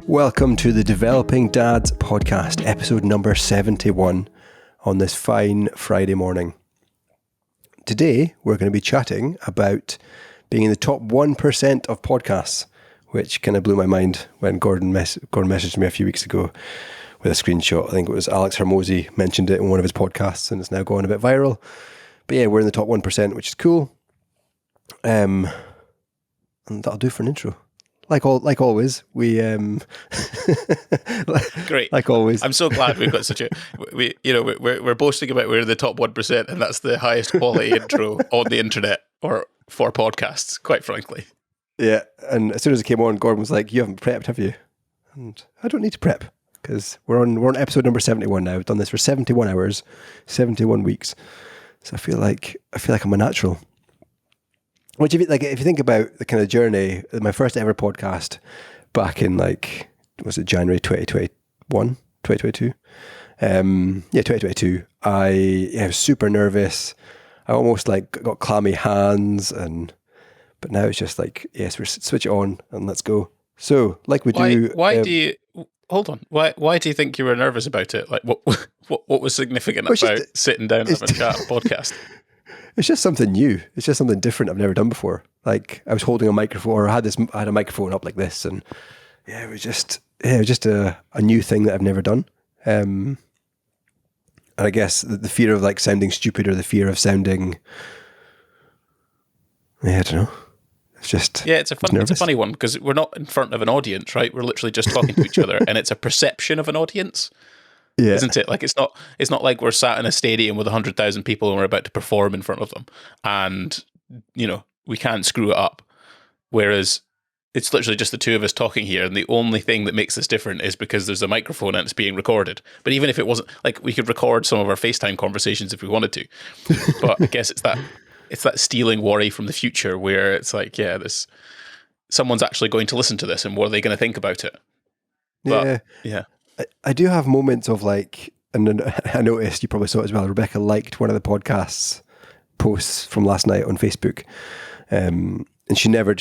Welcome to the Developing Dads podcast, episode number 71 on this fine Friday morning. Today, we're going to be chatting about being in the top 1% of podcasts, which kind of blew my mind when Gordon messaged me a few weeks ago with a screenshot. I think it was Alex Hormozy mentioned it in one of his podcasts and it's now going a bit viral. But yeah, we're in the top 1%, which is cool. And that'll do for an intro. Like always, we great. Like always, I'm so glad we've got such a we're boasting about we're in the top 1%, and that's the highest quality intro on the internet or for podcasts. Quite frankly, yeah. And as soon as it came on, Gordon was like, "You haven't prepped, have you?" And I don't need to prep because we're on episode number 71 now. We've done this for 71 hours, 71 weeks. So I feel like I'm a natural. Which, if you think about the kind of journey, my first ever podcast back in was it January 2021, 2022? 2022. I was super nervous. I almost got clammy hands, but now it's just yes, we're switch it on and let's go. So why do you hold on? Why do you think you were nervous about it? Like what was significant about sitting down and having a chat on a podcast? It's just something new. It's just something different I've never done before. I was holding a microphone, or I had a microphone up like this, and it was just a new thing that I've never done. And I guess the fear of sounding stupid, or the fear of sounding, I don't know. It's just it's a funny one because we're not in front of an audience, right? We're literally just talking to each other, and it's a perception of an audience. Yeah. Isn't it? It's not like we're sat in a stadium with 100,000 people and we're about to perform in front of them, and we can't screw it up. Whereas it's literally just the two of us talking here, and the only thing that makes this different is because there's a microphone and it's being recorded. But even if it wasn't, we could record some of our FaceTime conversations if we wanted to. But I guess it's that stealing worry from the future where it's someone's actually going to listen to this, and what are they going to think about it? But, yeah. I do have moments of and I noticed you probably saw it as well. Rebecca liked one of the podcast's posts from last night on Facebook, and she never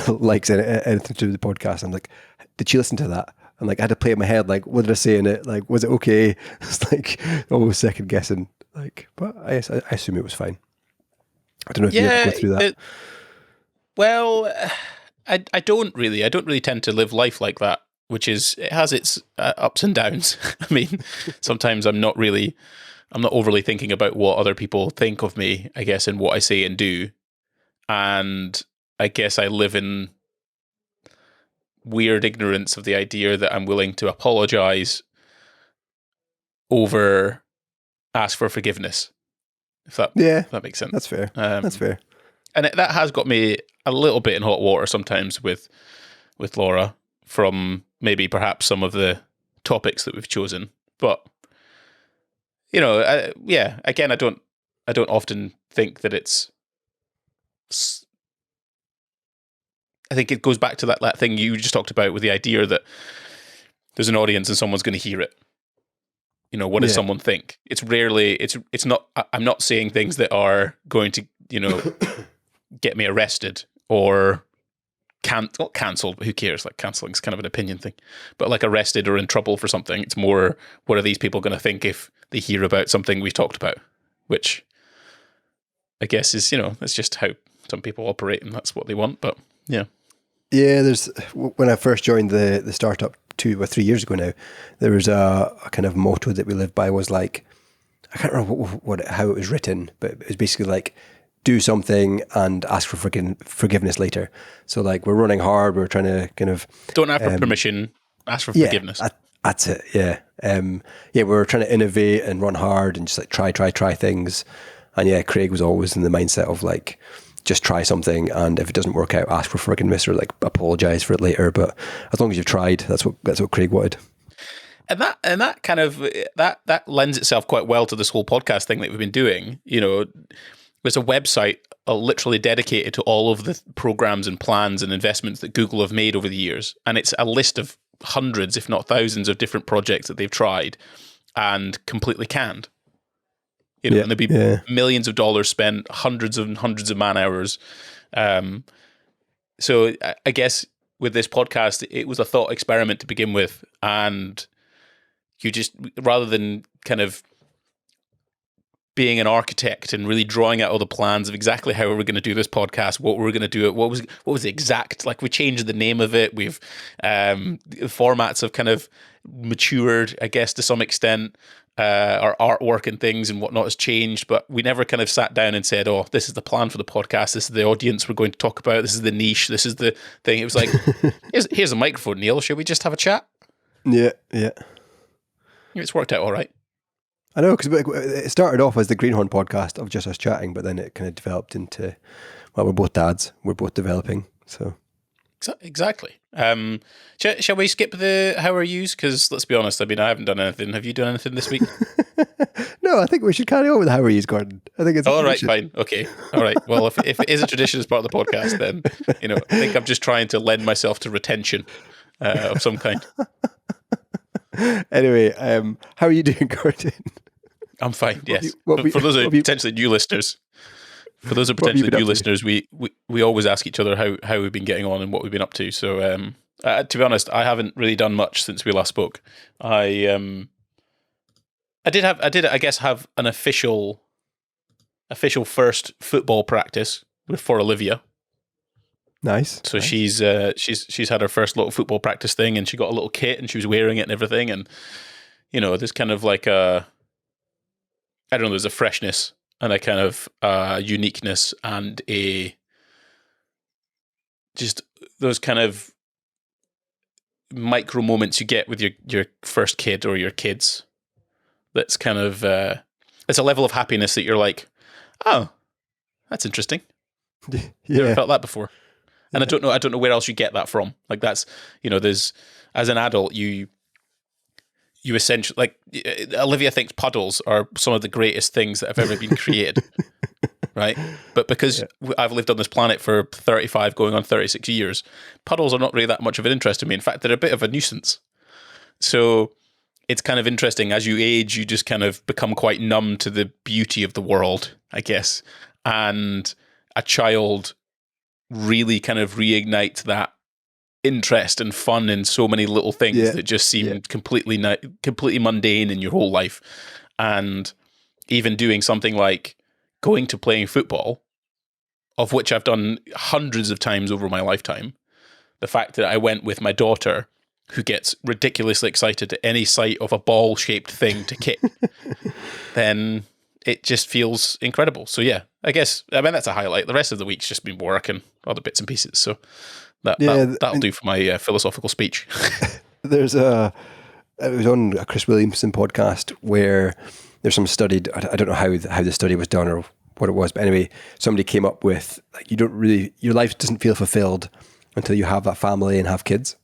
likes anything to do with the podcast. I'm like, did she listen to that? And I had to play it in my head. What did I say in it? Was it okay? It's almost second guessing. But I assume it was fine. I don't know if you have to go through that. I don't really tend to live life like that. Which is, it has its ups and downs. I mean, sometimes I'm not overly thinking about what other people think of me, I guess, and what I say and do. And I guess I live in weird ignorance of the idea that I'm willing to apologize over ask for forgiveness. If that makes sense. That's fair. That's fair. And that has got me a little bit in hot water sometimes with Laura, from maybe perhaps some of the topics that we've chosen, but again, I don't often think that it's. I think it goes back to that thing you just talked about with the idea that there's an audience and someone's going to hear it. What does someone think? It's rarely. It's not. I'm not saying things that are going to get me arrested or. Not cancelled, but who cares? Cancelling is kind of an opinion thing. But arrested or in trouble for something, it's more, what are these people going to think if they hear about something we've talked about? Which I guess is, that's just how some people operate, and that's what they want. But yeah. Yeah, when I first joined the startup 2 or 3 years ago now, there was a kind of motto that we lived by was I can't remember how it was written, but it was basically do something and ask for forgiveness later. So we're running hard. We're trying to kind of don't ask for permission. Ask for forgiveness. That's it. Yeah. We're trying to innovate and run hard and just try things. And Craig was always in the mindset of just try something, and if it doesn't work out, ask for forgiveness or apologize for it later. But as long as you've tried, that's what Craig wanted. And that kind of that lends itself quite well to this whole podcast thing that we've been doing. There's a website literally dedicated to all of the programs and plans and investments that Google have made over the years. And it's a list of hundreds, if not thousands, of different projects that they've tried and completely canned. And there'd be millions of dollars spent, hundreds and hundreds of man hours. So I guess with this podcast, it was a thought experiment to begin with, and you just, rather than kind of being an architect and really drawing out all the plans of exactly how we were going to do this podcast, what we were going to do it, what was the exact, like, we changed the name of it, we've formats have kind of matured, I guess, to some extent. Our artwork and things and whatnot has changed, but we never kind of sat down and said, oh, this is the plan for the podcast, this is the audience we're going to talk about, this is the niche, this is the thing. It was like, here's a microphone, Neil, should we just have a chat? Yeah. It's worked out all right. I know, because it started off as the Greenhorn podcast of just us chatting, but then it kind of developed into, well, we're both dads, we're both developing, so. Exactly. Shall we skip the how are yous? Because let's be honest, I mean, I haven't done anything. Have you done anything this week? No, I think we should carry on with how are yous, Gordon. I think it's all right, fine, okay, all right. Well, if it is a tradition as part of the podcast, then I think I'm just trying to lend myself to retention of some kind. Anyway, how are you doing, Gordon? I'm fine. Yes. For those who are potentially new listeners. For those who are potentially new listeners, we always ask each other how we've been getting on and what we've been up to. So, to be honest, I haven't really done much since we last spoke. I did, I guess, have an official first football practice for Olivia. Nice. So she's had her first little football practice thing, and she got a little kit, and she was wearing it and everything, and there's kind of like there's a freshness and a kind of uniqueness and just those kind of micro moments you get with your first kid or your kids. That's kind of it's a level of happiness that you're like, oh, that's interesting. Yeah. Never felt that before. And I don't know where else you get that from. Like, that's, there's, as an adult, you essentially, like, Olivia thinks puddles are some of the greatest things that have ever been created, right? But because I've lived on this planet for 35, going on 36 years, puddles are not really that much of an interest to me. In fact, they're a bit of a nuisance. So it's kind of interesting. As you age, you just kind of become quite numb to the beauty of the world, I guess. And a child really kind of reignites that interest and fun in so many little things that just seem completely mundane in your whole life. And even doing something like going to playing football, of which I've done hundreds of times over my lifetime, the fact that I went with my daughter, who gets ridiculously excited at any sight of a ball-shaped thing to kick, then it just feels incredible. So yeah, I guess, that's a highlight. The rest of the week's just been work and other bits and pieces. So that'll do for my philosophical speech. It was on a Chris Williamson podcast where there's some study, I don't know how the study was done or what it was, but anyway, somebody came up with, like, your life doesn't feel fulfilled until you have that family and have kids.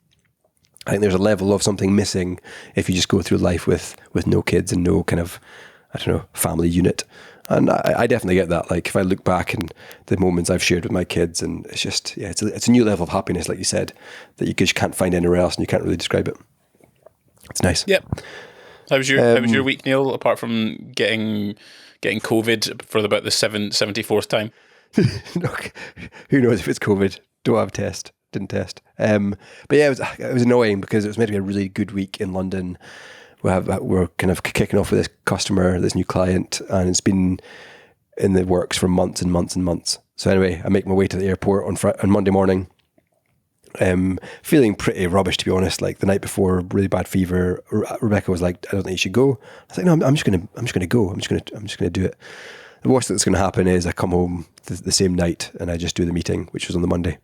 I think there's a level of something missing if you just go through life with no kids and no kind of, family unit. And I definitely get that. Like, if I look back and the moments I've shared with my kids, and it's just, it's a new level of happiness, like you said, that you just can't find anywhere else and you can't really describe it. It's nice. Yep. How was your week, Neil, apart from getting COVID for about the 74th time? Look, who knows if it's COVID? Don't have test. Didn't test. But yeah, it was annoying because it was meant to be a really good week in London. We're kind of kicking off with this customer, this new client, and it's been in the works for months and months and months. So anyway, I make my way to the airport on Monday morning. Feeling pretty rubbish, to be honest. Like, the night before, really bad fever. Rebecca was like, "I don't think you should go." I was like, "No, I'm just gonna go. I'm just gonna do it." The worst that's going to happen is I come home the same night and I just do the meeting, which was on the Monday.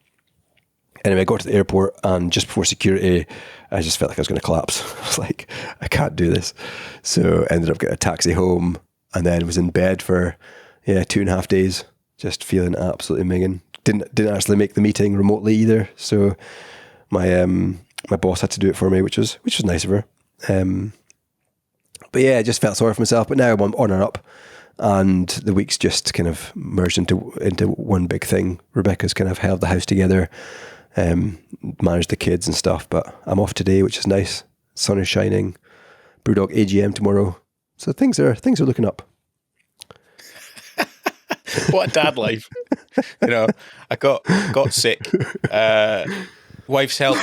Anyway, I got to the airport, and just before security, I just felt like I was going to collapse. I was like, I can't do this. So I ended up getting a taxi home, and then was in bed for 2.5 days, just feeling absolutely minging. Didn't actually make the meeting remotely either. So my boss had to do it for me, which was nice of her. But yeah, I just felt sorry for myself. But now I'm on and up, and the week's just kind of merged into one big thing. Rebecca's kind of held the house together. Manage the kids and stuff, but I'm off today, which is nice. Sun is shining. Brewdog AGM tomorrow, so things are looking up. What a dad life! I got sick Wife's health,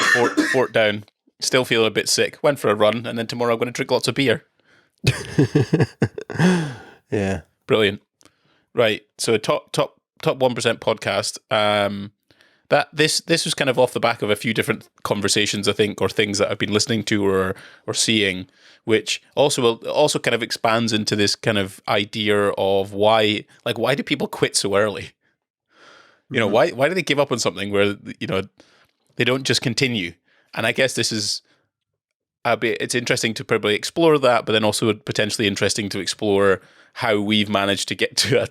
fort down. Still feeling a bit sick. Went for a run, and then tomorrow I'm going to drink lots of beer. Yeah. Brilliant. Right. So top 1% podcast. That this was kind of off the back of a few different conversations, I think, or things that I've been listening to or seeing, which also kind of expands into this kind of idea of why do people quit so early? You know, why do they give up on something where, you know, they don't just continue? And I guess this is it's interesting to probably explore that, but then also potentially interesting to explore how we've managed to get to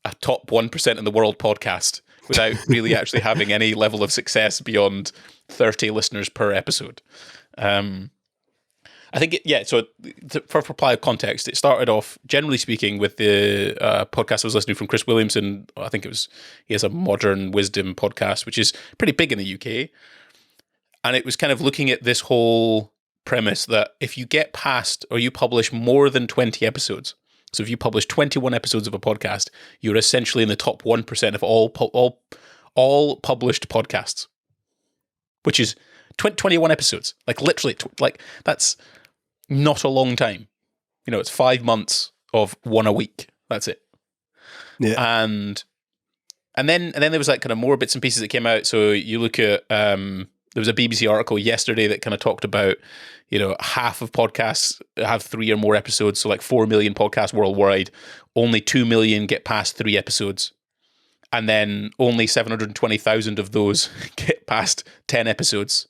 a top 1% in the world podcast without really actually having any level of success beyond 30 listeners per episode. I think, so for supply of context, it started off, generally speaking, with the podcast I was listening from Chris Williamson. I think he has a Modern Wisdom podcast, which is pretty big in the UK. And it was kind of looking at this whole premise that if you get past or you publish more than 20 episodes, so if you publish 21 episodes of a podcast, you're essentially in the top 1% of all published podcasts, which is 21 episodes. Like literally, that's not a long time. You know, it's 5 months of one a week. That's it. Yeah. And then there was like kind of more bits and pieces that came out. So you look at there was a BBC article yesterday that kind of talked about, you know, half of podcasts have 3 or more episodes. So like 4 million podcasts worldwide, only 2 million get past 3 episodes. And then only 720,000 of those get past 10 episodes.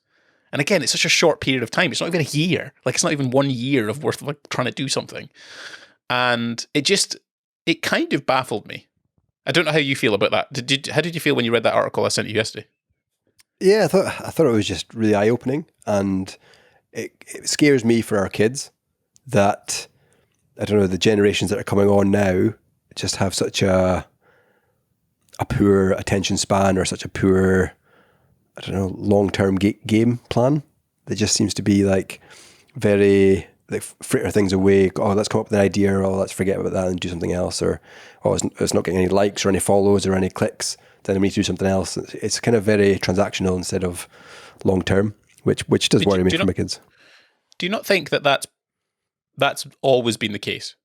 And again, it's such a short period of time. It's not even a year. Like it's not even 1 year of worth of like trying to do something. And it kind of baffled me. I don't know how you feel about that. How did you feel when you read that article I sent you yesterday? Yeah, I thought it was just really eye-opening, and it scares me for our kids that, I don't know, the generations that are coming on now just have such a poor attention span or such a poor, I don't know, long-term game plan. That just seems to be like very, like, fritter things away. Oh, let's come up with an idea, or let's forget about that and do something else, or it's not getting any likes or any follows or any clicks, then we need to do something else. It's kind of very transactional instead of long-term, which does worry me for my kids. Do you not think that that's always been the case?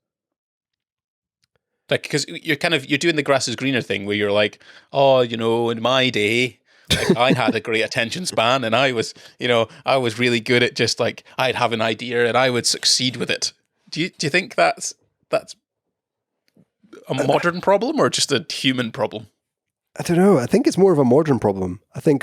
Like, because you're doing the grass is greener thing where you're like, oh, you know, in my day, like, I had a great attention span and I was really good at just like, I'd have an idea and I would succeed with it. Do you think that's a modern problem or just a human problem? I don't know. I think it's more of a modern problem. I think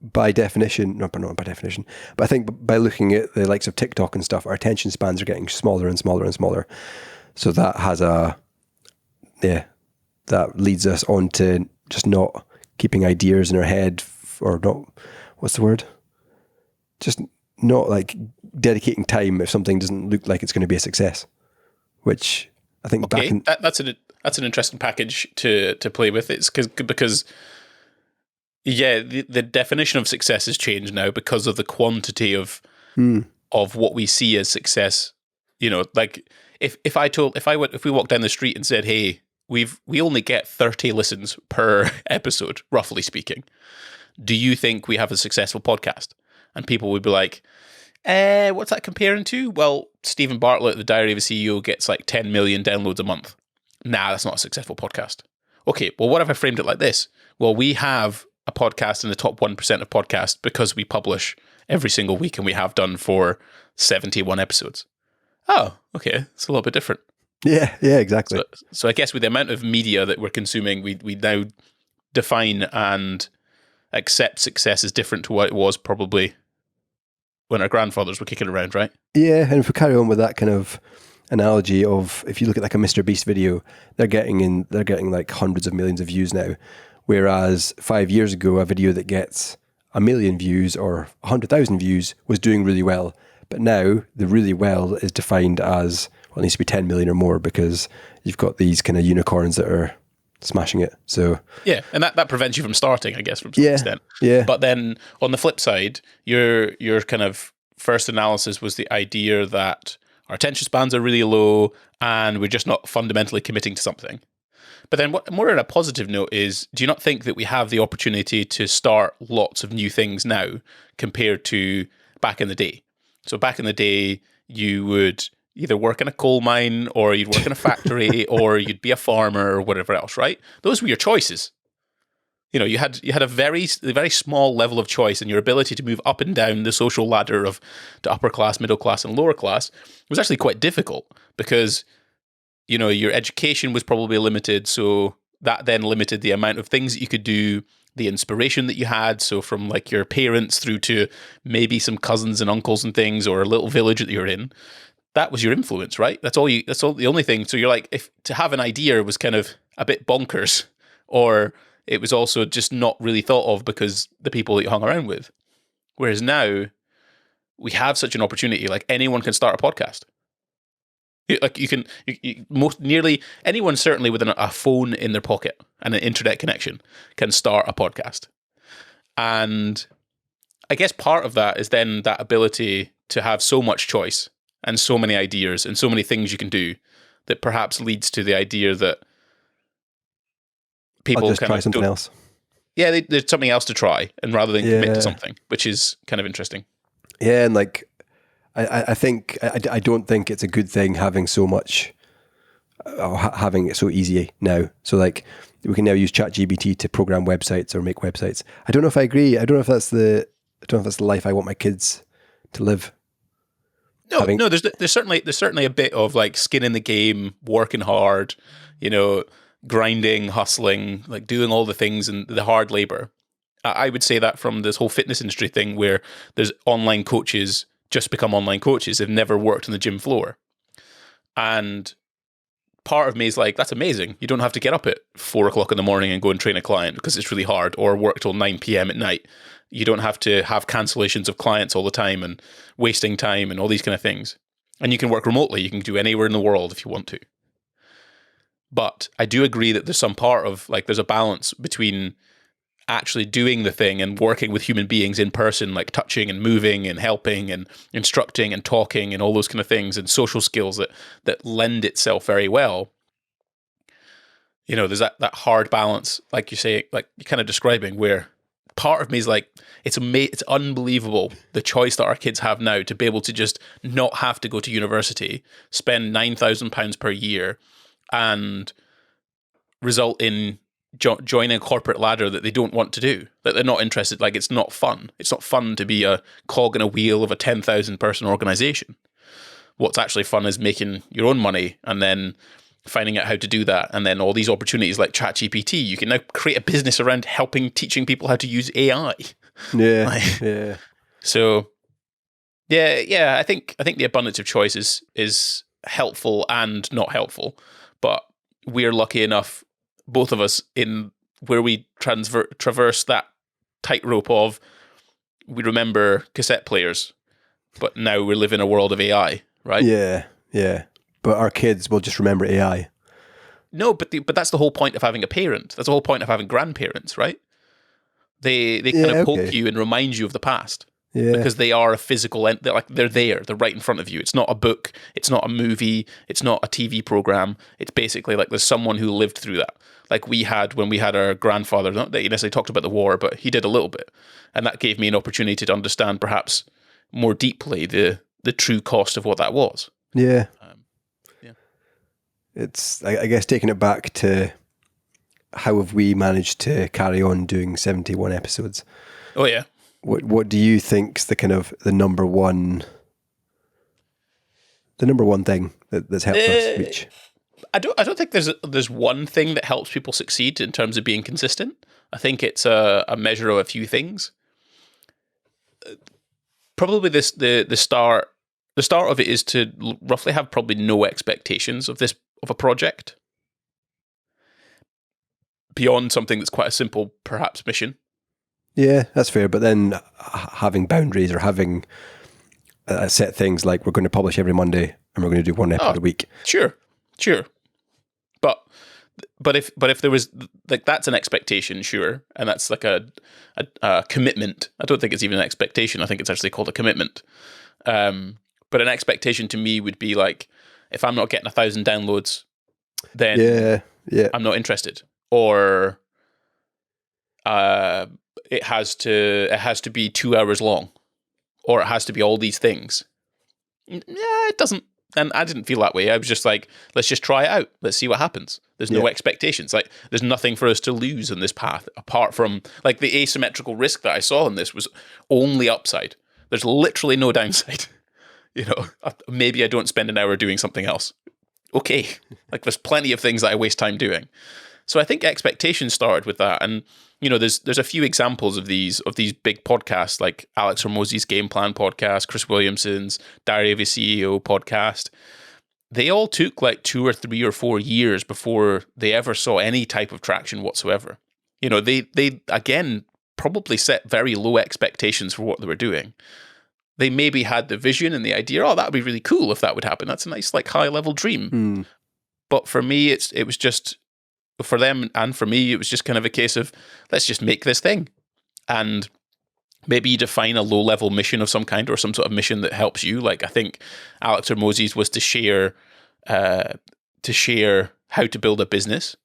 by definition, not by definition, but I think by looking at the likes of TikTok and stuff, our attention spans are getting smaller and smaller and smaller. So that has that leads us on to just not keeping ideas in our head, or not, what's the word? Just not like dedicating time if something doesn't look like it's going to be a success, which I think that's an interesting package to play with. It's because the definition of success has changed now because of the quantity of what we see as success. You know, like if we walked down the street and said, hey, we only get 30 listens per episode, roughly speaking, do you think we have a successful podcast? And people would be like, what's that comparing to? Well, Stephen Bartlett, The Diary of a CEO, gets like 10 million downloads a month. Nah, that's not a successful podcast. Okay, well, what if I framed it like this? Well, we have a podcast in the top 1% of podcasts because we publish every single week, and we have done for 71 episodes. Oh, okay. It's a little bit different. Yeah, exactly. So I guess with the amount of media that we're consuming, we now define and accept success as different to what it was probably when our grandfathers were kicking around, right? Yeah, and if we carry on with that kind of analogy of, if you look at like a Mr. Beast video, they're getting like hundreds of millions of views now, whereas 5 years ago, a video that gets 1 million views or 100,000 views was doing really well. But now the really well is defined as, well, it needs to be 10 million or more, because you've got these kind of unicorns that are smashing it. So yeah, and that prevents you from starting, I guess, from some extent. Yeah. But then on the flip side, your kind of first analysis was the idea that our attention spans are really low and we're just not fundamentally committing to something. But then what more on a positive note is, do you not think that we have the opportunity to start lots of new things now compared to back in the day? So back in the day, you would either work in a coal mine or you'd work in a factory or you'd be a farmer or whatever else, right? Those were your choices. You had a very small level of choice, and your ability to move up and down the social ladder to upper class, middle class, and lower class was actually quite difficult because your education was probably limited, so that then limited the amount of things that you could do, the inspiration that you had. So from like your parents through to maybe some cousins and uncles and things, or a little village that you're in, that was your influence, right? That's all the only thing. So you're like, if to have an idea was kind of a bit bonkers, or it was also just not really thought of because the people that you hung around with. Whereas now we have such an opportunity, like anyone can start a podcast. Like nearly anyone, certainly with a phone in their pocket and an internet connection, can start a podcast. And I guess part of that is then that ability to have so much choice and so many ideas and so many things you can do that perhaps leads to the idea that people I'll just try something else. Yeah, there's something else to try, and rather than commit to something, which is kind of interesting. Yeah, and like I think I don't think it's a good thing having so much, having it so easy now. So like we can now use ChatGPT to program websites or make websites. I don't know if I agree. I don't know if that's the life I want my kids to live. No, there's certainly a bit of like skin in the game, working hard, grinding, hustling, like doing all the things and the hard labor. I would say that from this whole fitness industry thing where there's online coaches just become online coaches. They've never worked on the gym floor. And part of me is like, that's amazing. You don't have to get up at 4:00 in the morning and go and train a client because it's really hard, or work till 9 p.m. at night. You don't have to have cancellations of clients all the time and wasting time and all these kind of things. And you can work remotely. You can do anywhere in the world if you want to. But I do agree that there's some part of, like, there's a balance between actually doing the thing and working with human beings in person, like touching and moving and helping and instructing and talking and all those kind of things, and social skills that lend itself very well. There's that hard balance, like you say, like you're kind of describing, where part of me is like, it's unbelievable the choice that our kids have now to be able to just not have to go to university, spend £9,000 per year, and result in joining a corporate ladder that they don't want to do, that they're not interested. Like, it's not fun. It's not fun to be a cog in a wheel of a 10,000 person organization. What's actually fun is making your own money and then finding out how to do that. And then all these opportunities like ChatGPT, you can now create a business around teaching people how to use AI. Yeah. Yeah. So yeah, I think the abundance of choice is helpful and not helpful. But we're lucky enough, both of us, in where we traverse that tightrope of, we remember cassette players, but now we live in a world of AI, right? Yeah, yeah. But our kids will just remember AI. No, but that's the whole point of having a parent. That's the whole point of having grandparents, right? They kind of poke you and remind you of the past. Yeah. Because they are a physical, they're there, they're right in front of you. It's not a book, it's not a movie, it's not a TV program. It's basically like there's someone who lived through that. Like we had when we had our grandfather, not that he necessarily talked about the war, but he did a little bit. And that gave me an opportunity to understand perhaps more deeply the true cost of what that was. Yeah. It's, I guess, taking it back to how have we managed to carry on doing 71 episodes? Oh, yeah. What do you think's the kind of the number one thing that's helped us reach? I don't think there's one thing that helps people succeed in terms of being consistent. I think it's a measure of a few things. Probably the start of it is to roughly have probably no expectations of a project beyond something that's quite a simple, perhaps, mission. Yeah, that's fair. But then having boundaries or having set things like we're going to publish every Monday and we're going to do one episode a week. Sure. But if there was, like, that's an expectation, sure, and that's like a commitment. I don't think it's even an expectation. I think it's actually called a commitment. But an expectation to me would be like, if I'm not getting 1,000 downloads, then Yeah. I'm not interested. Or it has to be 2 hours long, or it has to be all these things. Yeah, it doesn't. And I didn't feel that way. I was just like, let's just try it out. Let's see what happens. There's no expectations. Like, there's nothing for us to lose in this path apart from, like, the asymmetrical risk that I saw in this was only upside. There's literally no downside. Maybe I don't spend an hour doing something else. Okay. Like, there's plenty of things that I waste time doing. So I think expectations started with that. And, there's a few examples of these big podcasts, like Alex Hormozi's Game Plan podcast, Chris Williamson's Diary of a CEO podcast. They all took like 2 or 3 or 4 years before they ever saw any type of traction whatsoever. They again probably set very low expectations for what they were doing. They maybe had the vision and the idea, that would be really cool if that would happen. That's a nice, like, high level dream. But for me, it was just, for them and for me, it was just kind of a case of, let's just make this thing. And maybe you define a low-level mission of some kind, or some sort of mission that helps you. Like, I think Alex Hormozi's was to share how to build a business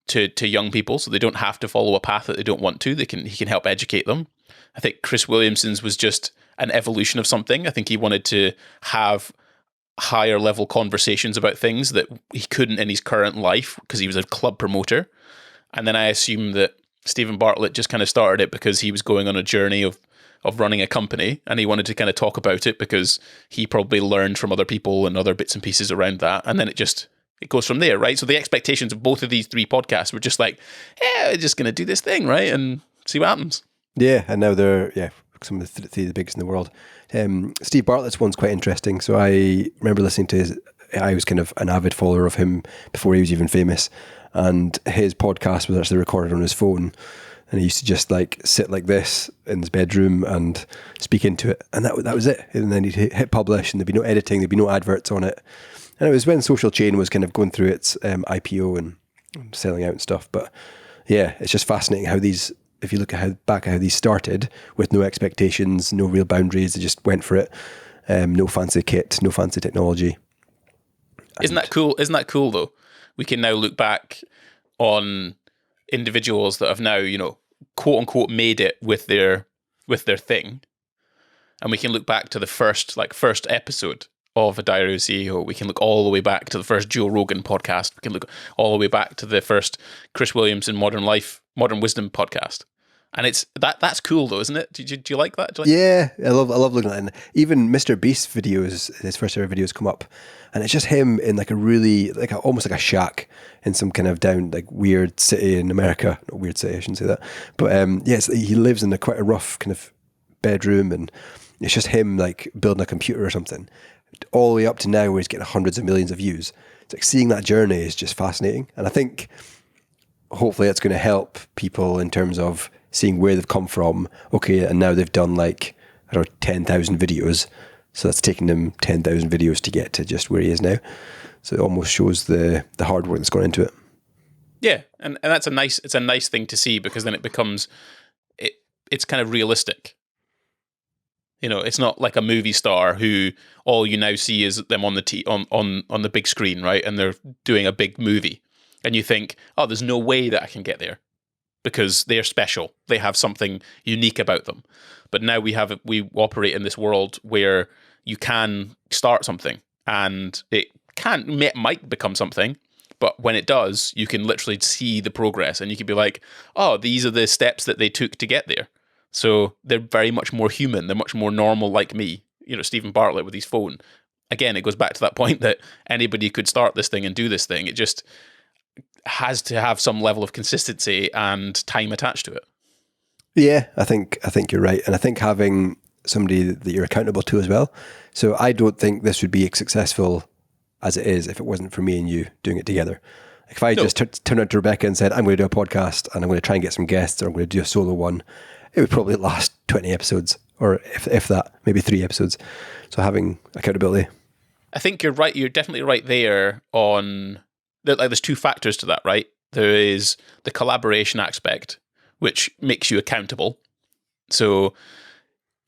to young people, so they don't have to follow a path that they don't want to. He can help educate them. I think Chris Williamson's was just an evolution of something. I think he wanted to have higher level conversations about things that he couldn't in his current life because he was a club promoter. And then I assume that Stephen Bartlett just kind of started it because he was going on a journey of running a company, and he wanted to kind of talk about it because he probably learned from other people and other bits and pieces around that. And then it goes from there, right? So the expectations of both of these 3 podcasts were just like, we're just going to do this thing, right? And see what happens. Yeah, and now they're some of the biggest in the world. Steve Bartlett's one's quite interesting. So I remember listening to I was kind of an avid follower of him before he was even famous, and his podcast was actually recorded on his phone, and he used to just like sit like this in his bedroom and speak into it, and that was it. And then he'd hit publish, and there'd be no editing, there'd be no adverts on it. And it was when Social Chain was kind of going through its IPO and selling out and stuff. But yeah, it's just fascinating how these, if you look at how these started with no expectations, no real boundaries, they just went for it. No fancy kit, no fancy technology. Isn't that cool? Isn't that cool though? We can now look back on individuals that have now, quote unquote, made it with their thing, and we can look back to the first episode of A Diary of a CEO. We can look all the way back to the first Joe Rogan podcast. We can look all the way back to the first Chris Williamson Modern Wisdom podcast. And that's cool though, isn't it? Do you like that? Yeah, I love looking at it. And even Mr. Beast's videos, his first ever videos come up, and it's just him in like a really almost like a shack in some kind of down like weird city in America. Not weird city, I shouldn't say that. But yes, he lives in quite a rough kind of bedroom, and it's just him like building a computer or something, all the way up to now where he's getting hundreds of millions of views. It's like seeing that journey is just fascinating, and I think hopefully it's going to help people in terms of seeing where they've come from. Okay, and now they've done 10,000 videos. So that's taking them 10,000 videos to get to just where he is now. So it almost shows the hard work that's gone into it. Yeah, and that's it's a nice thing to see, because then it becomes it's kind of realistic. It's not like a movie star who all you now see is them on the big screen, right? And they're doing a big movie, and you think, oh, there's no way that I can get there, because they're special. They have something unique about them. But now we operate in this world where you can start something, and it might become something, but when it does, you can literally see the progress, and you can be like, oh, these are the steps that they took to get there. So they're very much more human. They're much more normal, like me. Stephen Bartlett with his phone. Again, it goes back to that point that anybody could start this thing and do this thing. It just has to have some level of consistency and time attached to it. Yeah, I think you're right. And I think having somebody that you're accountable to as well. So I don't think this would be as successful as it is if it wasn't for me and you doing it together. If I just turned out to Rebecca and said, I'm going to do a podcast and I'm going to try and get some guests, or I'm going to do a solo one, it would probably last 20 episodes, or if that, maybe 3 episodes. So having accountability. I think you're right. You're definitely right there on, there's 2 factors to that, right? There is the collaboration aspect, which makes you accountable. So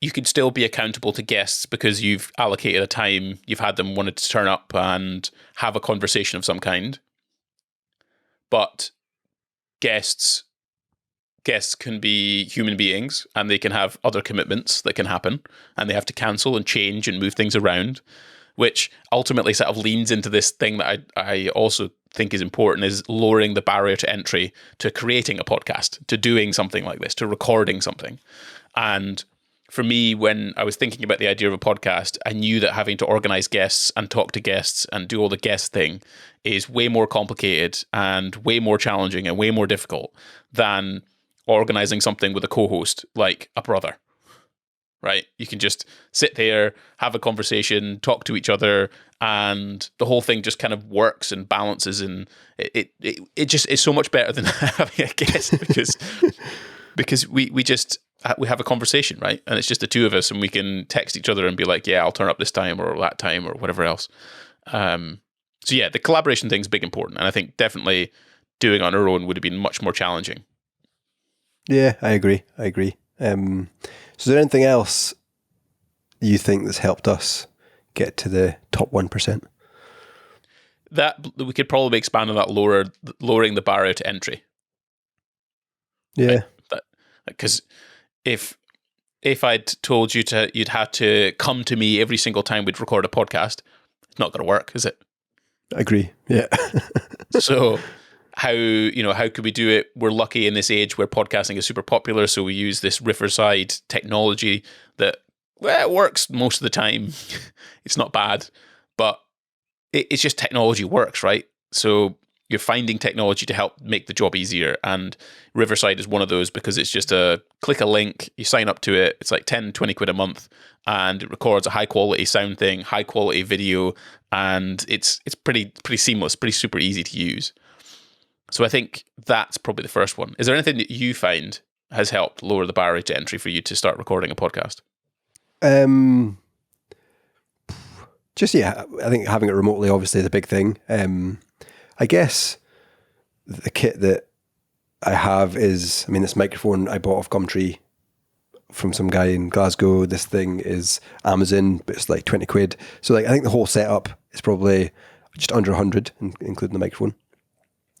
you can still be accountable to guests because you've allocated a time, you've had them wanted to turn up and have a conversation of some kind. but guests can be human beings, and they can have other commitments that can happen, and they have to cancel and change and move things around, which ultimately sort of leans into this thing that I also think is important, is lowering the barrier to entry to creating a podcast, to doing something like this, to recording something. And for me, when I was thinking about the idea of a podcast, I knew that having to organize guests and talk to guests and do all the guest thing is way more complicated and way more challenging and way more difficult than organizing something with a co-host like a brother, right? You can just sit there, have a conversation, talk to each other, and the whole thing just kind of works and balances, and it just is so much better than having a guest because we have a conversation, right? And it's just the two of us, and we can text each other and be like, yeah, I'll turn up this time or that time or whatever else. So yeah, the collaboration thing's big important, and I think definitely doing it on our own would have been much more challenging. Yeah, I agree. So is there anything else you think that's helped us get to the top 1%? That we could probably expand on that, lowering the barrier to entry. Yeah. Because if I'd told you you'd have to come to me every single time we'd record a podcast, it's not going to work, is it? I agree. Yeah. So how could we do it? We're lucky in this age where podcasting is super popular, so we use this Riverside technology that it works most of the time. It's not bad, but it's just technology works, right? So you're finding technology to help make the job easier, and Riverside is one of those, because it's just click a link, you sign up to it, it's like 10, 20 quid a month, and it records a high quality sound thing, high quality video, and it's pretty seamless, pretty super easy to use. So I think that's probably the first one. Is there anything that you find has helped lower the barrier to entry for you to start recording a podcast? I think having it remotely obviously is a big thing. I guess the kit that I have is, this microphone I bought off Gumtree from some guy in Glasgow. This thing is Amazon, but it's like 20 quid. So I think the whole setup is probably just under 100, including the microphone.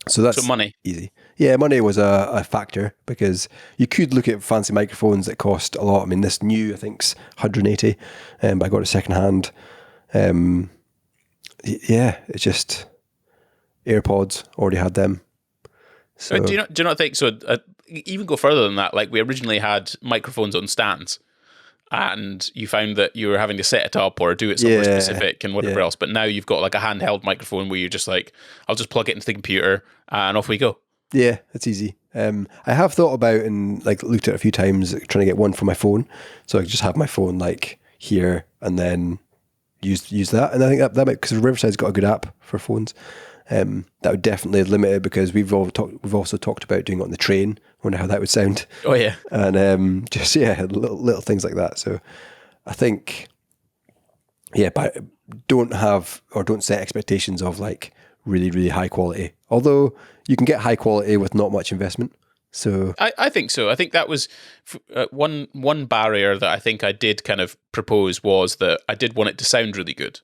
So that's money. Easy. Yeah, money was a factor, because you could look at fancy microphones that cost a lot. This new, I think, is 180, but I got it secondhand. It's just AirPods, already had them. So do you not think so? Even go further than that. Like, we originally had microphones on stands, and you found that you were having to set it up or do it somewhere specific and whatever else. But now you've got like a handheld microphone where you're just like, I'll just plug it into the computer and off we go. Yeah, it's easy. I have thought about and looked at it a few times, trying to get one for my phone, so I could just have my phone here and then use that. And I think that might, because Riverside's got a good app for phones. That would definitely limit it, because we've also talked about doing it on the train. Wonder how that would sound. Oh yeah, and little things like that. So I think, but don't set expectations of really, really high quality. Although you can get high quality with not much investment. So I think so. I think that was one barrier that I think I did kind of propose, was that I did want it to sound really good.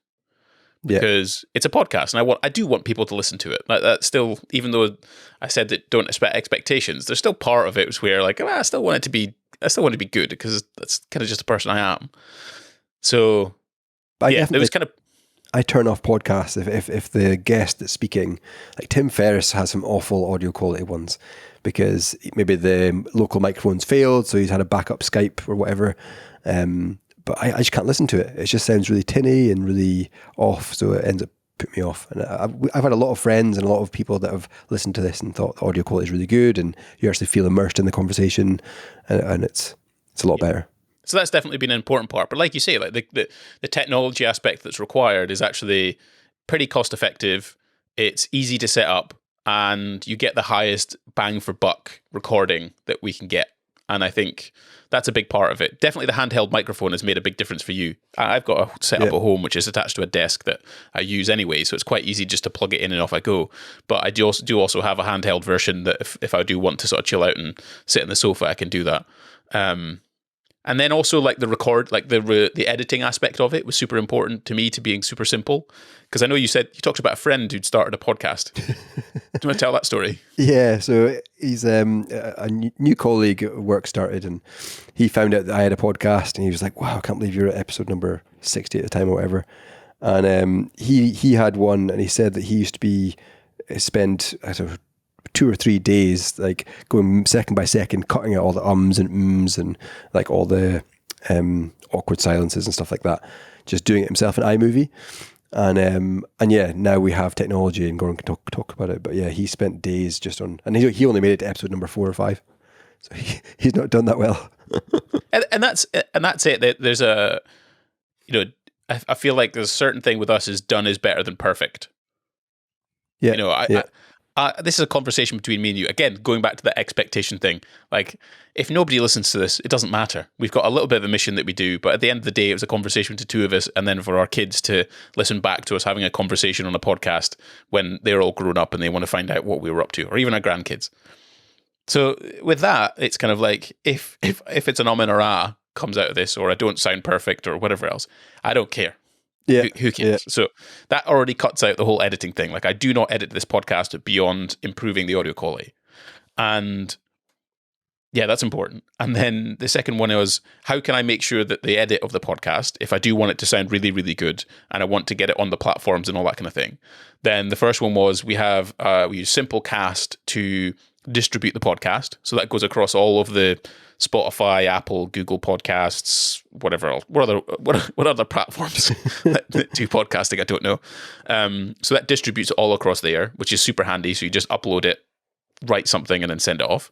Because it's a podcast, and I do want people to listen to it. That's still, even though I said that don't expect expectations, there's still part of it where I still want it to be good, because that's kind of just the person I am. So it was kind of. I turn off podcasts if the guest that's speaking, like Tim Ferriss, has some awful audio quality ones, because maybe the local microphone's failed, so he's had a backup Skype or whatever. But I just can't listen to it. It just sounds really tinny and really off, so it ends up putting me off. And I've had a lot of friends and a lot of people that have listened to this and thought the audio quality is really good, and you actually feel immersed in the conversation, and it's a lot better. So that's definitely been an important part. But like you say, the technology aspect that's required is actually pretty cost effective. It's easy to set up, and you get the highest bang for buck recording that we can get. And I think that's a big part of it. Definitely the handheld microphone has made a big difference for you. I've got a setup at home which is attached to a desk that I use anyway, so it's quite easy just to plug it in and off I go. But I do also have a handheld version that if I do want to sort of chill out and sit on the sofa, I can do that. And then also like the editing aspect of it was super important to me, to being super simple. Because I know you talked about a friend who'd started a podcast. Do you want to tell that story? Yeah, so he's a new colleague at work started, and he found out that I had a podcast, and he was like, "Wow, I can't believe you're at episode number 60 at the time or whatever." And he had one, and he said that he used to spend, I don't know, 2 or 3 days like going second by second, cutting out all the ums and ums and like all the awkward silences and stuff like that, just doing it himself in iMovie. And yeah, now we have technology, and Gordon can talk about it. But yeah, he spent days just on, and he only made it to episode number 4 or 5, so he's not done that well. and that's it. There's a, I feel like there's a certain thing with us is done is better than perfect. Yeah, this is a conversation between me and you. Again, going back to the expectation thing. Like, if nobody listens to this, it doesn't matter. We've got a little bit of a mission that we do, but at the end of the day, it was a conversation to 2 of us, and then for our kids to listen back to us having a conversation on a podcast when they're all grown up and they want to find out what we were up to, or even our grandkids. So with that, it's kind of like, if it's an and or ah comes out of this, or I don't sound perfect or whatever else, I don't care. Yeah. Who cares? Yeah. So that already cuts out the whole editing thing. Like, I do not edit this podcast beyond improving the audio quality. And yeah, that's important. And then the second one was, how can I make sure that the edit of the podcast, if I do want it to sound really, really good and I want to get it on the platforms and all that kind of thing, then the first one was we use Simplecast to distribute the podcast. So that goes across all of the Spotify, Apple, Google Podcasts, whatever else. What other platforms that do podcasting? I don't know. So that distributes it all across there, which is super handy. So you just upload it, write something, and then send it off.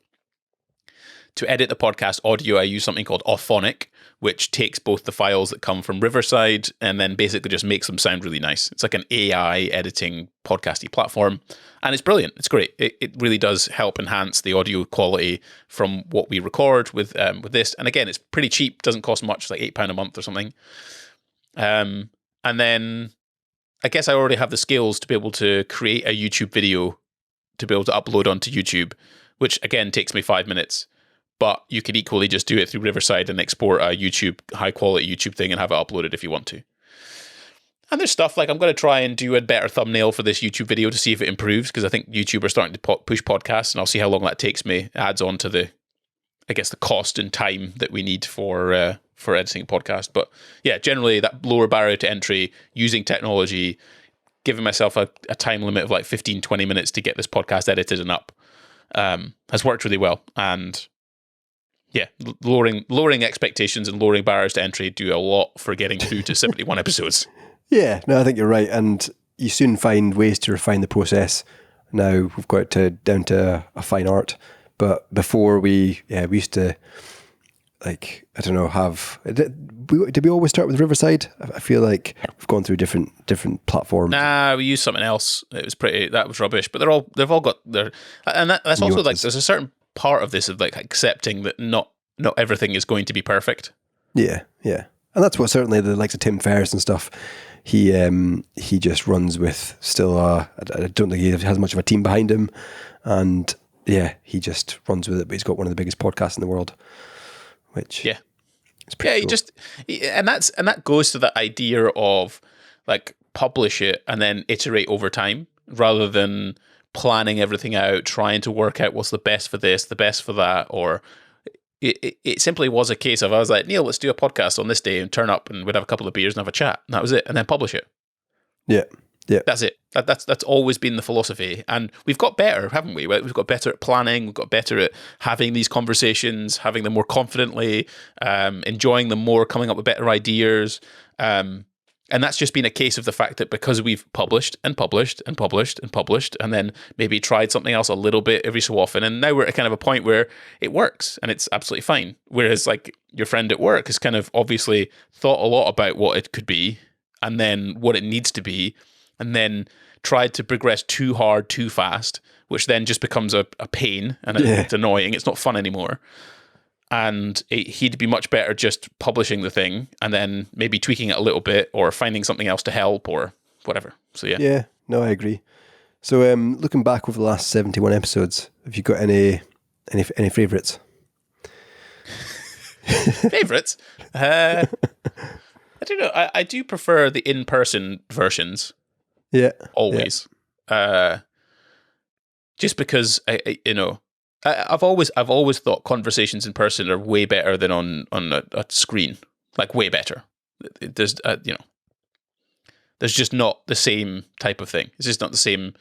To edit the podcast audio, I use something called Auphonic, which takes both the files that come from Riverside and then basically just makes them sound really nice. It's like an AI editing podcasty platform, and it's brilliant. It's great. It really does help enhance the audio quality from what we record with this. And again, it's pretty cheap. Doesn't cost much, like £8 a month or something. And then I guess I already have the skills to be able to create a YouTube video to be able to upload onto YouTube, which again takes me 5 minutes. But you could equally just do it through Riverside and export a high quality YouTube thing and have it uploaded if you want to. And there's stuff like, I'm going to try and do a better thumbnail for this YouTube video to see if it improves, because I think YouTube are starting to push podcasts, and I'll see how long that takes me. It adds on to the cost and time that we need for editing a podcast. But yeah, generally that lower barrier to entry, using technology, giving myself a time limit of like 15, 20 minutes to get this podcast edited and up, has worked really well. And yeah, lowering expectations and lowering barriers to entry do a lot for getting through to 71 episodes. Yeah, no, I think you're right. And you soon find ways to refine the process. Now we've got it down to a fine art. But before we used to, like, I don't know, did we always start with Riverside? I feel like we've gone through different platforms. Nah, we used something else. That was rubbish. But they've all got their, and that's also like, there's a certain part of this of like accepting that not everything is going to be perfect. Yeah, and that's what certainly the likes of Tim Ferriss and stuff. He just runs with still. I don't think he has much of a team behind him, and yeah, he just runs with it. But he's got one of the biggest podcasts in the world, which is pretty cool. And that goes to the idea of like, publish it and then iterate over time rather than planning everything out, trying to work out what's the best for this, the best for that, or it simply was a case of, I was like, Neil, let's do a podcast on this day, and turn up and we'd have a couple of beers and have a chat, and that was it, and then publish it. Yeah. That's it. That's always been the philosophy, and we've got better, haven't we? We've got better at planning. We've got better at having these conversations, having them more confidently, enjoying them more, coming up with better ideas. And that's just been a case of the fact that because we've published and published and published and published, and then maybe tried something else a little bit every so often, and now we're at kind of a point where it works and it's absolutely fine. Whereas like your friend at work has kind of obviously thought a lot about what it could be and then what it needs to be, and then tried to progress too hard, too fast, which then just becomes a pain, and it's annoying. It's not fun anymore. And he'd be much better just publishing the thing and then maybe tweaking it a little bit or finding something else to help or whatever. So yeah. Yeah, no, I agree. So looking back over the last 71 episodes, have you got any favourites? Favorites? I don't know. I do prefer the in-person versions. Yeah. Always. Just because I've always thought conversations in person are way better than on a screen. Like way better. There's there's just not the same type of thing. It's just not the same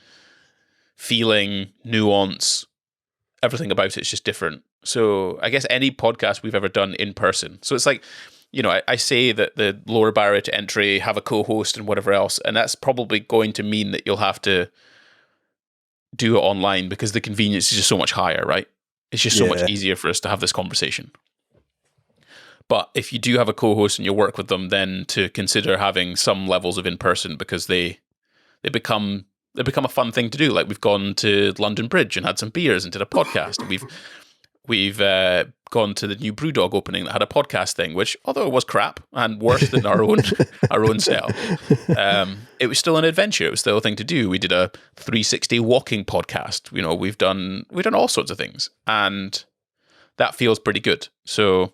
feeling, nuance, everything about it's just different. So I guess any podcast we've ever done in person. So it's like, I say that the lower barrier to entry, have a co-host and whatever else, and that's probably going to mean that you'll have to do it online because the convenience is just so much higher, right? It's just so much easier for us to have this conversation. But if you do have a co-host and you work with them, then to consider having some levels of in-person because they become a fun thing to do. Like we've gone to London Bridge and had some beers and did a podcast. And we've gone to the new Brewdog opening that had a podcast thing, which although it was crap and worse than our own setup, it was still an adventure. It was still a thing to do. We did a 360 walking podcast. We've done all sorts of things, and that feels pretty good. So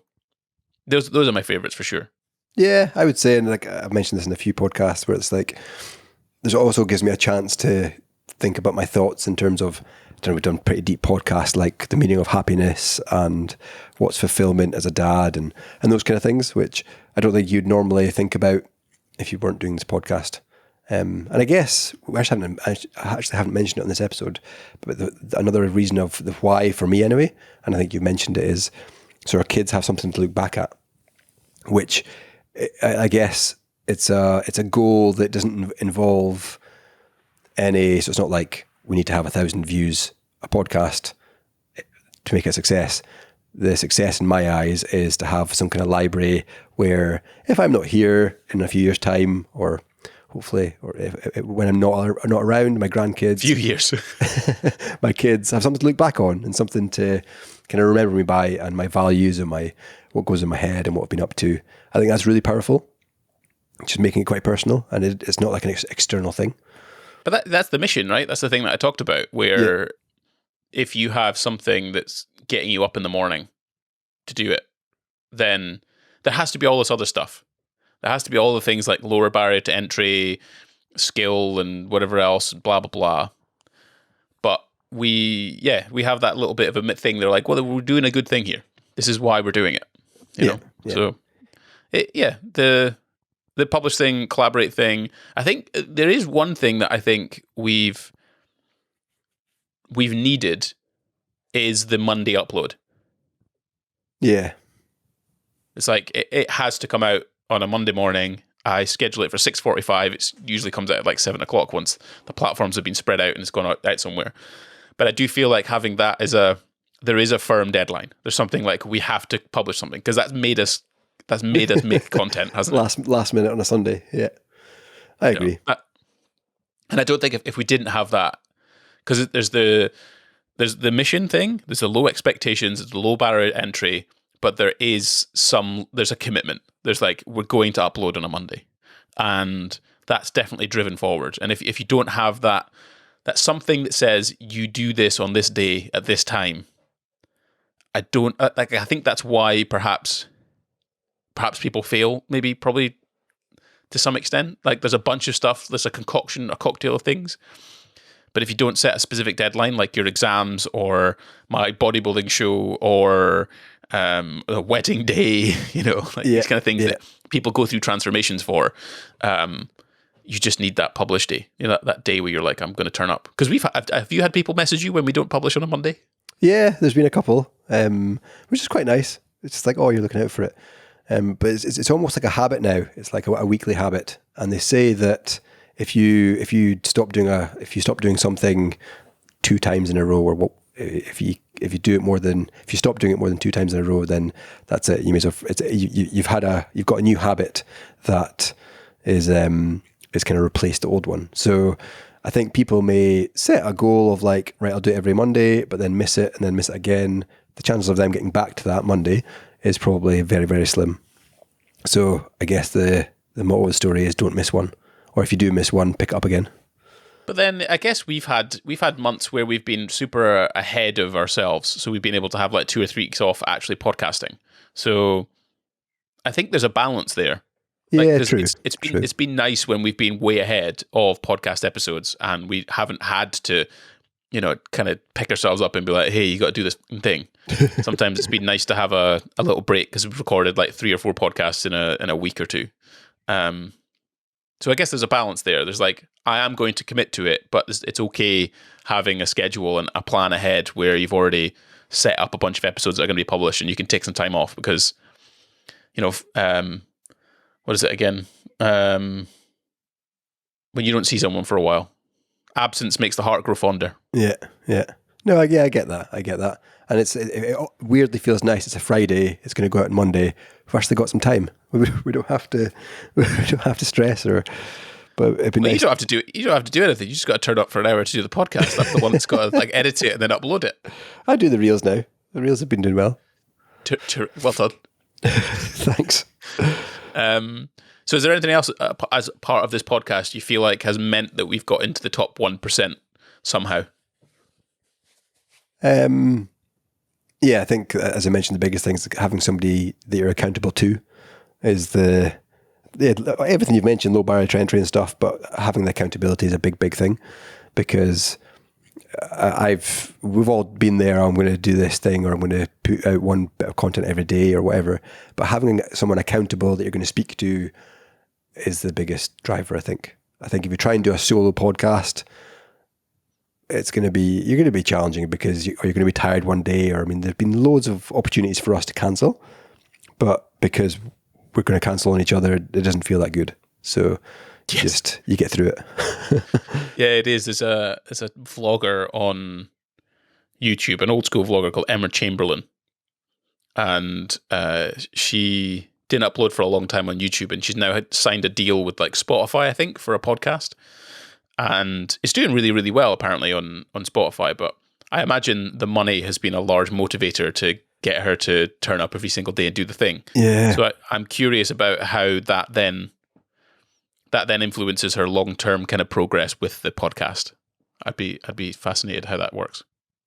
those are my favorites for sure. Yeah, I would say, and like I've mentioned this in a few podcasts, where it's like this also gives me a chance to think about my thoughts in terms of, we've done pretty deep podcasts like the meaning of happiness and what's fulfillment as a dad and those kind of things, which I don't think you'd normally think about if you weren't doing this podcast. And I guess I actually haven't mentioned it on this episode, but another reason of the why for me anyway, and I think you mentioned it, is so our kids have something to look back at, which I guess it's a goal that doesn't involve any. So it's not like we need to have 1,000 views a podcast to make it a success. The success in my eyes is to have some kind of library where if I'm not here in a few years' time, or hopefully, or if when I'm not around, my grandkids, few years, my kids have something to look back on and something to kind of remember me by, and my values and what goes in my head and what I've been up to. I think that's really powerful. Just making it quite personal, and it's not like an external thing. But that's the mission, right? That's the thing that I talked about, where if you have something that's getting you up in the morning to do it, then there has to be all this other stuff. There has to be all the things like lower barrier to entry, skill, and whatever else, blah, blah, blah. But we have that little bit of a thing. They're like, well, we're doing a good thing here. This is why we're doing it. You know? So, the publish thing, collaborate thing. I think there is one thing that I think we've needed is the Monday upload. Yeah. It's like it has to come out on a Monday morning. I schedule it for 6:45. It usually comes out at like 7 o'clock once the platforms have been spread out and it's gone out somewhere. But I do feel like having that there is a firm deadline. There's something like we have to publish something because that's made us make content, hasn't it? Last minute on a Sunday. Yeah, I agree. And I don't think if we didn't have that, because there's the mission thing, there's the low expectations, there's the low barrier entry, but there's a commitment. There's like, we're going to upload on a Monday, and that's definitely driven forward. And if you don't have that, that's something that says you do this on this day at this time. I think that's why perhaps people fail, probably to some extent. Like there's a bunch of stuff, there's a cocktail of things. But if you don't set a specific deadline, like your exams or my bodybuilding show or a wedding day, these kind of things that people go through transformations for, you just need that publish day, that day where you're like, I'm going to turn up. Because have you had people message you when we don't publish on a Monday? Yeah, there's been a couple, which is quite nice. It's just like, oh, you're looking out for it. But it's almost like a habit now. It's like a weekly habit, and they say that if you stop doing something 2 times in a row, or if you stop doing it more than 2 times in a row, then that's it. You may as well, you've got a new habit that is kind of replaced the old one. So I think people may set a goal of like, right, I'll do it every Monday, but then miss it and then miss it again. The chances of them getting back to that Monday is probably very, very slim. So I guess the moral of the story is don't miss one. Or if you do miss one, pick it up again. But then I guess we've had months where we've been super ahead of ourselves. So we've been able to have like 2 or 3 weeks off actually podcasting. So I think there's a balance there. Yeah, true. It's been nice when we've been way ahead of podcast episodes and we haven't had to, kind of pick ourselves up and be like, hey, you got to do this thing. Sometimes it's been nice to have a little break because we've recorded like 3 or 4 podcasts in a week or two. So I guess there's a balance there. There's like, I am going to commit to it, but it's okay having a schedule and a plan ahead where you've already set up a bunch of episodes that are going to be published and you can take some time off because, what is it again? When you don't see someone for a while, absence makes the heart grow fonder. Yeah. No, I get that. And it weirdly feels nice. It's a Friday. It's going to go out on Monday. We've actually got some time. We don't have to. We don't have to stress But it'd be nice. You don't have to do. You don't have to do anything. You just got to turn up for an hour to do the podcast. That's the one that's got to like edit it and then upload it. I do the reels now. The reels have been doing well. Well done. Thanks. So is there anything else as part of this podcast you feel like has meant that we've got into the top 1% somehow? Yeah, I think, as I mentioned, the biggest thing is having somebody that you're accountable to is everything you've mentioned, low barrier to entry and stuff, but having the accountability is a big thing because we've all been there. I'm going to do this thing, or I'm going to put out one bit of content every day, or whatever. But having someone accountable that you're going to speak to is the biggest driver. I think if you try and do a solo podcast, you're going to be challenging because you're going to be tired one day. Or there's been loads of opportunities for us to cancel, but because we're going to cancel on each other, it doesn't feel that good. So. Yes. You get through it. Yeah, it is. There's a vlogger on YouTube, an old school vlogger called Emma Chamberlain, and she didn't upload for a long time on YouTube, and she's now signed a deal with like Spotify, I think, for a podcast, and it's doing really, really well apparently on Spotify. But I imagine the money has been a large motivator to get her to turn up every single day and do the thing. Yeah. So I'm curious about how that then influences her long-term kind of progress with the podcast. I'd be fascinated how that works.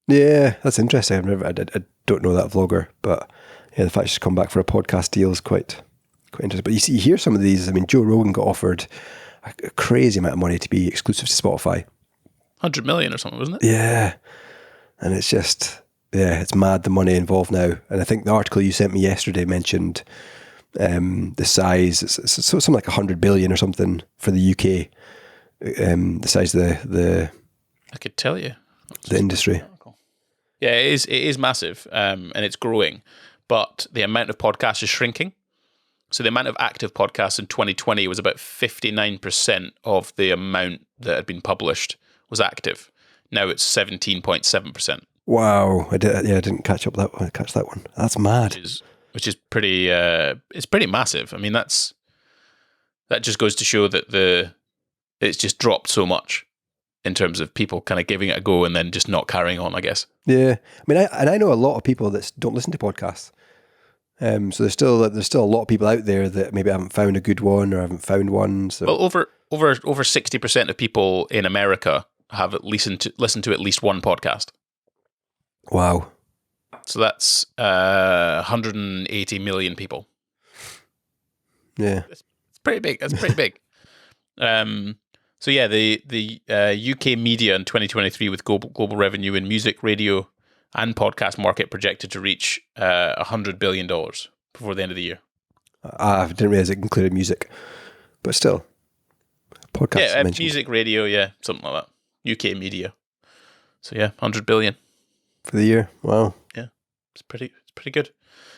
Yeah, that's interesting. I don't know that vlogger, but yeah, the fact she's come back for a podcast deal is quite interesting. But you hear some of these. Joe Rogan got offered a crazy amount of money to be exclusive to Spotify. 100 million or something, wasn't it? Yeah, and it's just it's mad the money involved now. And I think the article you sent me yesterday mentioned. The size, it's something like 100 billion or something for the UK. The size of the I could tell you the industry. Yeah, it is massive, and it's growing, but the amount of podcasts is shrinking. So the amount of active podcasts in 2020 was about 59% of the amount that had been published was active. Now it's 17.7%. Wow, I didn't catch that one. That's mad. Which is pretty. It's pretty massive. That just goes to show that it's just dropped so much in terms of people kind of giving it a go and then just not carrying on, I guess. Yeah, I know a lot of people that don't listen to podcasts. So there's still a lot of people out there that maybe haven't found a good one or haven't found one. So. Well, over 60% of people in America have listened to at least one podcast. Wow. So that's 180 million people. Yeah, it's pretty big. That's pretty big. So yeah, the UK media in 2023 with global revenue in music, radio, and podcast market projected to reach $100 billion before the end of the year. I didn't realize it included music, but still, podcast. Yeah, music, radio, yeah, something like that. UK media. So yeah, 100 billion for the year. Wow. Yeah, it's pretty good.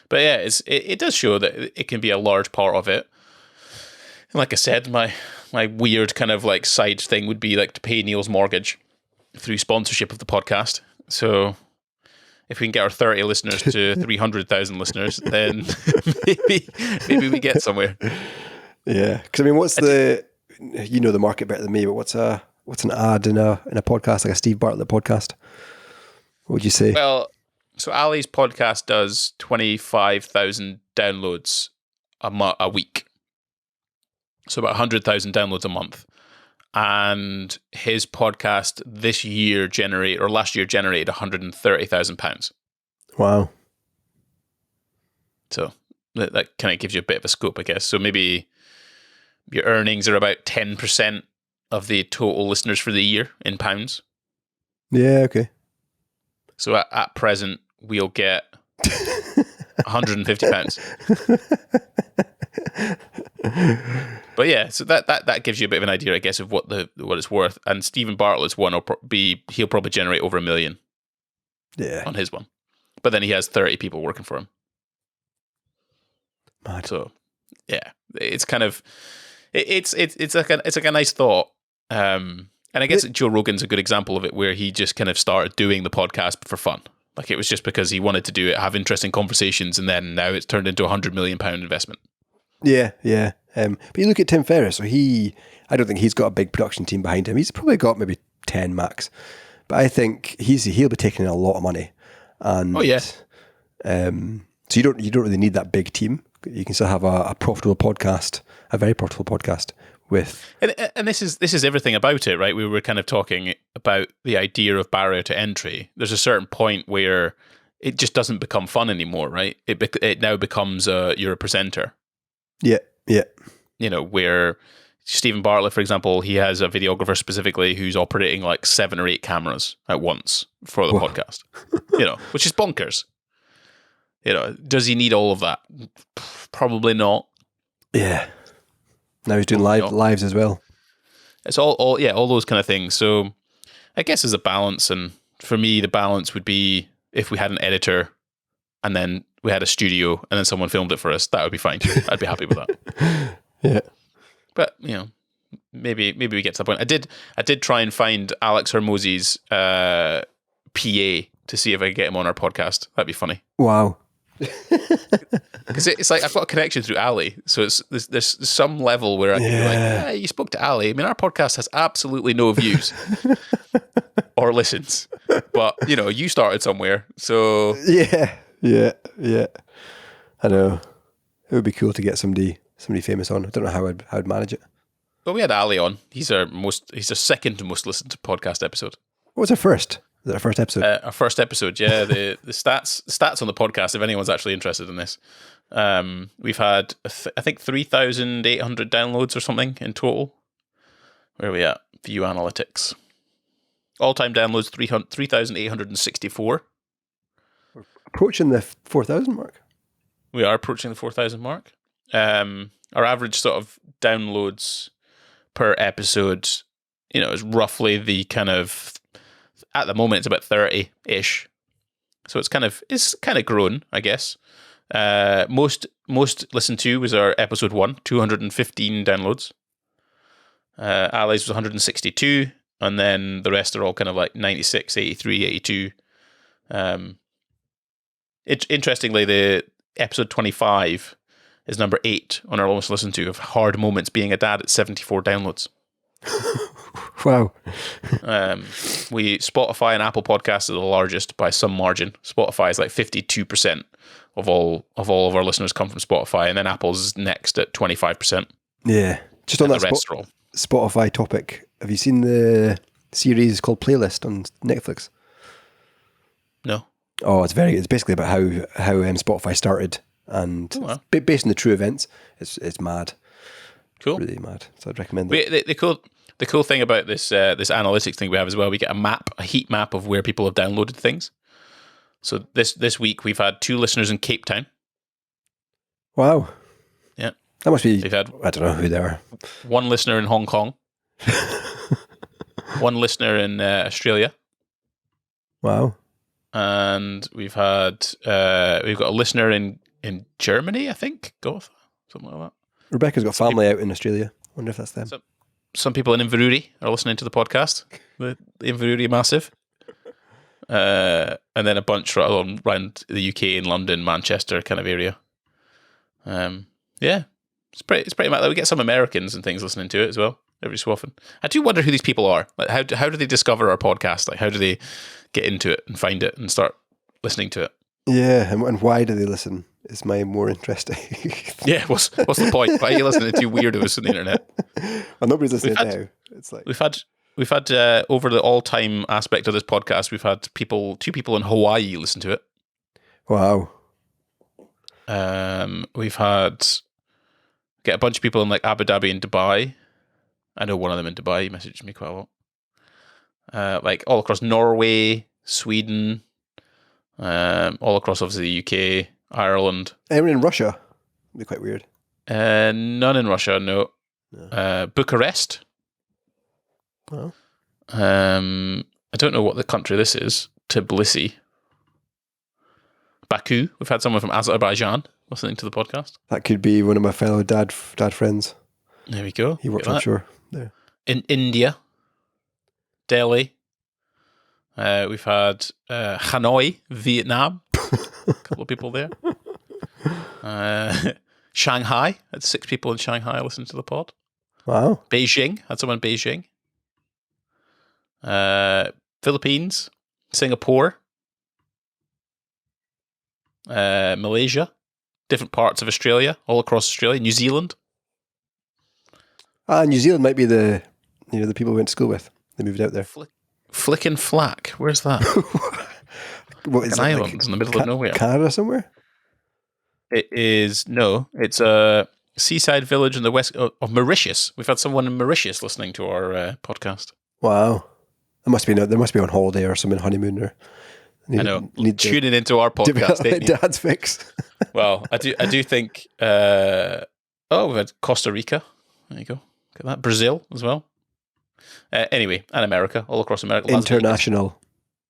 But yeah, it does show that it can be a large part of it. And like I said, my weird kind of like side thing would be like to pay Neil's mortgage through sponsorship of the podcast. So if we can get our 30 listeners to 300,000 listeners, then maybe we get somewhere. Yeah, because what's the market better than me? But what's an ad in a podcast, like a Steve Bartlett podcast? What would you say? Well, so Ali's podcast does 25,000 downloads a week. So about 100,000 downloads a month. And his podcast last year generated £130,000. Wow. So that kind of gives you a bit of a scope, I guess. So maybe your earnings are about 10% of the total listeners for the year in pounds. Yeah, okay. So at present, we'll get £150. But yeah, so that gives you a bit of an idea, I guess, of what it's worth. And Stephen Bartlett's one he'll probably generate over $1 million. Yeah. On his one, but then he has 30 people working for him. Mad. So yeah, it's kind of it's like a nice thought. And I guess Joe Rogan's a good example of it, where he just kind of started doing the podcast for fun. Like, it was just because he wanted to do it, have interesting conversations, and then now it's turned into £100 million investment. Yeah. But you look at Tim Ferriss, so I don't think he's got a big production team behind him. He's probably got maybe 10 max. But I think he'll be taking in a lot of money. And, oh yeah. So you don't really need that big team. You can still have a profitable podcast, a very profitable podcast with. And this is everything about it, right? We were kind of talking about the idea of barrier to entry. There's a certain point where it just doesn't become fun anymore, right? It now becomes you're a presenter. Yeah. You know, where Stephen Bartlett, for example, he has a videographer specifically who's operating like 7 or 8 cameras at once for the podcast, you know, which is bonkers. You know, does he need all of that? Probably not. Yeah. Now he's doing lives as well. It's all those kind of things. So I guess there's a balance. And for me, the balance would be if we had an editor and then we had a studio and then someone filmed it for us, that would be fine too. I'd be happy with that. Yeah. But, you know, maybe we get to the point. I did try and find Alex Hormozzi's PA to see if I could get him on our podcast. That'd be funny. Wow. Because it's like I've got a connection through Ali, so there's some level where I can be like, hey, you spoke to Ali. I mean, our podcast has absolutely no views or listens, but you know, you started somewhere, so yeah. I know. It would be cool to get somebody famous on. I don't know how I'd manage it. Well, we had Ali on. He's our second most listened to podcast episode. What was our first? Was it our first episode? Our first episode, yeah. The stats on the podcast, if anyone's actually interested in this, we've had I think 3,800 downloads or something in total. Where are we at? View analytics. All-time downloads 3,864. We're approaching the 4,000 mark. We are approaching the 4,000 mark. Our average sort of downloads per episode, you know, is roughly the kind of, at the moment it's about 30-ish. So it's kind of grown, I guess. Most listened to was our episode 1, 215 downloads. Ali's was 162, and then the rest are all kind of like 96, 83, 82. Interestingly, the episode 25 is number 8 on our most listened to, of hard moments being a dad, at 74 downloads. Wow. Spotify and Apple Podcasts are the largest by some margin. Spotify is like 52% of all of our listeners come from Spotify, and then Apple's next at 25%. Yeah. Just on that Spotify topic, have you seen the series called Playlist on Netflix? No. Oh, it's basically about how Spotify started, and it's based on the true events. It's mad. Cool. Really mad. So I'd recommend it. The cool thing about this analytics thing we have as well, we get a heat map of where people have downloaded things. So this week we've had 2 listeners in Cape Town. Wow. Yeah. That must be, I don't know who they are. 1 listener in Hong Kong. 1 listener in Australia. Wow. And we've got a listener in Germany, I think. Goth, something like that. Rebecca's got family out in Australia. Wonder if that's them. Some people in Inverurie are listening to the podcast. The Inverurie Massive. And then a bunch around the UK, in London, Manchester kind of area. Yeah, it's pretty mad. We get some Americans and things listening to it as well every so often. I do wonder who these people are. Like, how do they discover our podcast? Like, how do they get into it and find it and start listening to it? Yeah, and why do they listen? Is my more interesting. Yeah, what's the point? Why are you listening to 2 weirdos on the internet? Well, nobody's listening now. It's like we've had over the all-time aspect of this podcast, we've had 2 people in Hawaii listen to it. Wow. We've had get a bunch of people in like Abu Dhabi and Dubai. I know one of them in Dubai. He messaged me quite a lot. Like all across Norway, Sweden, all across obviously the UK, Ireland. Anyone in Russia? It'd be quite weird. None in Russia, no. Bucharest. Well, I don't know what the country this is. Tbilisi. Baku. We've had someone from Azerbaijan listening to the podcast. that could be one of my fellow dad friends. There we go. He works offshore there. In India. Delhi. We've had Hanoi, Vietnam. A couple of people there. Shanghai. Had 6 people in Shanghai listen to the pod. Wow. Beijing. Had someone in Beijing. Philippines. Singapore. Malaysia. Different parts of Australia. All across Australia. New Zealand. New Zealand might be the people we went to school with. They moved out there. Flick and Flack. Where's that? What is An it, island like in the middle of nowhere. Canada somewhere? It is, no, it's a seaside village in the west of Mauritius. We've had someone in Mauritius listening to our podcast. Wow. They must be on holiday or something, honeymoon or. I know. Tuning into our podcast, ain't you? Dad's fix. Well, I do think. We've had Costa Rica. There you go. Look at that. Brazil as well. Anyway, and America, all across America. International.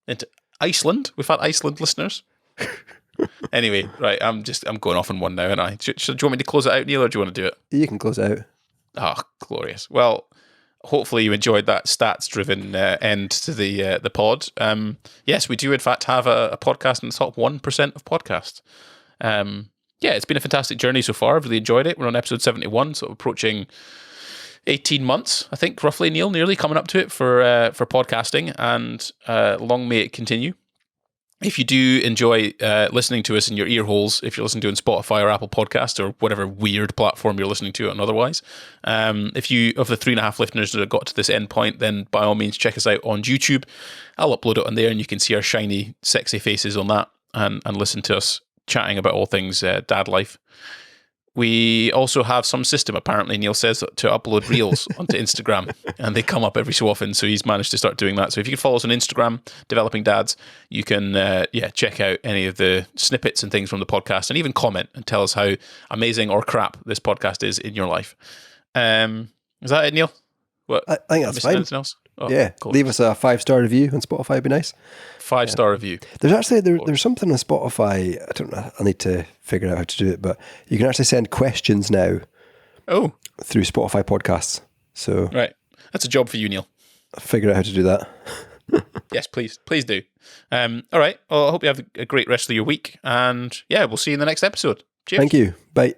Into Iceland. We've had Iceland listeners. Anyway, right. I'm going off on one now, and do you want me to close it out, Neil, or do you want to do it? You can close it out. Oh, glorious. Well, hopefully you enjoyed that stats-driven end to the pod. Yes, we do in fact have a podcast in the top 1% of podcasts. It's been a fantastic journey so far. I've really enjoyed it. We're on episode 71, so approaching 18 months, I think, roughly, Neil, nearly coming up to it for podcasting, and long may it continue. If you do enjoy listening to us in your ear holes, if you're listening to it on Spotify or Apple Podcasts or whatever weird platform you're listening to it on otherwise, if you, of the 3.5 listeners that have got to this end point, then by all means check us out on YouTube. I'll upload it on there and you can see our shiny, sexy faces on that and listen to us chatting about all things dad life. We also have some system, apparently, Neil says, to upload reels onto Instagram, and they come up every so often, so he's managed to start doing that. So if you can follow us on Instagram, Developing Dads, you can check out any of the snippets and things from the podcast, and even comment and tell us how amazing or crap this podcast is in your life. Is that it, Neil? What? I think that's fine. Anything else? Oh, yeah, cool. Leave us a 5-star review on Spotify, would be nice. 5-star review. There's actually there's something on Spotify. I don't know. I need to figure out how to do it, but you can actually send questions now. Oh, through Spotify podcasts. So right, that's a job for you, Neil. I'll figure out how to do that. Yes, please do. All right. Well, I hope you have a great rest of your week, and we'll see you in the next episode. Cheers. Thank you. Bye.